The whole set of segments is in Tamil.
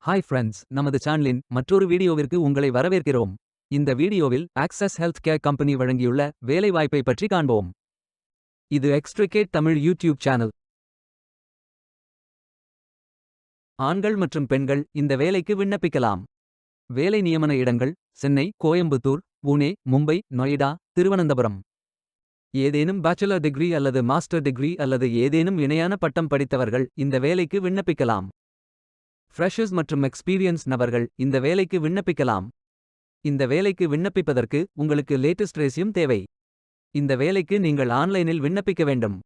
ஹாய் ஃப்ரெண்ட்ஸ், நமது சேனலின் மற்றொரு வீடியோவிற்கு உங்களை வரவேற்கிறோம். இந்த வீடியோவில் ஆக்சஸ் ஹெல்த் கேர் கம்பெனி வழங்கியுள்ள வேலைவாய்ப்பை பற்றி காண்போம். இது எக்ஸ்ட்ரிகேட் தமிழ் யூடியூப் சேனல். ஆண்கள் மற்றும் பெண்கள் இந்த வேலைக்கு விண்ணப்பிக்கலாம். வேலை நியமன இடங்கள்: சென்னை, கோயம்புத்தூர், புனே, மும்பை, நொய்டா, திருவனந்தபுரம். ஏதேனும் பேச்சுலர் டிகிரி அல்லது மாஸ்டர் டிகிரி அல்லது ஏதேனும் இணையான பட்டம் படித்தவர்கள் இந்த வேலைக்கு விண்ணப்பிக்கலாம். ஃப்ரெஷர்ஸ் மற்றும் எக்ஸ்பீரியன்ஸ் நபர்கள் இந்த வேலைக்கு விண்ணப்பிக்கலாம். இந்த வேலைக்கு விண்ணப்பிப்பதற்கு உங்களுக்கு லேட்டஸ்ட் ரெஸ்யூம் தேவை. இந்த வேலைக்கு நீங்கள் ஆன்லைனில் விண்ணப்பிக்க வேண்டும்.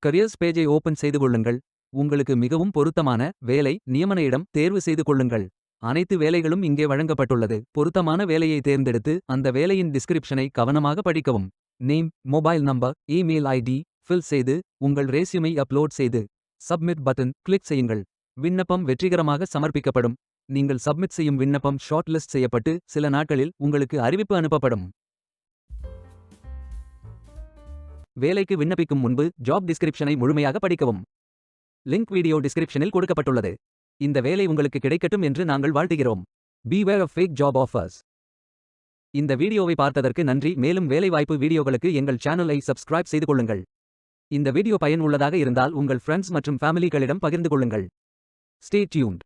கரியர்ஸ் பேஜை ஓபன் செய்து கொள்ளுங்கள். உங்களுக்கு மிகவும் பொருத்தமான வேலை நியமன இடம் தேர்வு செய்து கொள்ளுங்கள். அனைத்து வேலைகளும் இங்கே வழங்கப்பட்டுள்ளது. பொருத்தமான வேலையை தேர்ந்தெடுத்து அந்த வேலையின் டிஸ்கிரிப்ஷனை கவனமாக படிக்கவும். Name, mobile number, email ID fill செய்து உங்கள் ரெஸ்யூமை அப்லோட் செய்து சப்மிட் பட்டன் கிளிக் செய்யுங்கள். விண்ணப்பம் வெற்றிகரமாக சமர்ப்பிக்கப்படும். நீங்கள் சப்மிட் செய்யும் விண்ணப்பம் ஷார்ட் லிஸ்ட் செய்யப்பட்டு சில நாட்களில் உங்களுக்கு அறிவிப்பு அனுப்பப்படும். வேலைக்கு விண்ணப்பிக்கும் முன்பு ஜாப் டிஸ்கிரிப்ஷனை முழுமையாக படிக்கவும். லிங்க் வீடியோ டிஸ்கிரிப்ஷனில் கொடுக்கப்பட்டுள்ளது. இந்த வேலை உங்களுக்கு கிடைக்கட்டும் என்று நாங்கள் வாழ்த்துகிறோம். Beware of fake job offers. இந்த வீடியோவை பார்த்ததற்கு நன்றி. மேலும் வேலைவாய்ப்பு வீடியோகளுக்கு எங்கள் சேனலை சப்ஸ்கிரைப் செய்து கொள்ளுங்கள். இந்த வீடியோ பயன் உள்ளதாக இருந்தால் உங்கள் ஃப்ரெண்ட்ஸ் மற்றும் ஃபேமிலிகளிடம் பகிர்ந்து கொள்ளுங்கள். Stay tuned.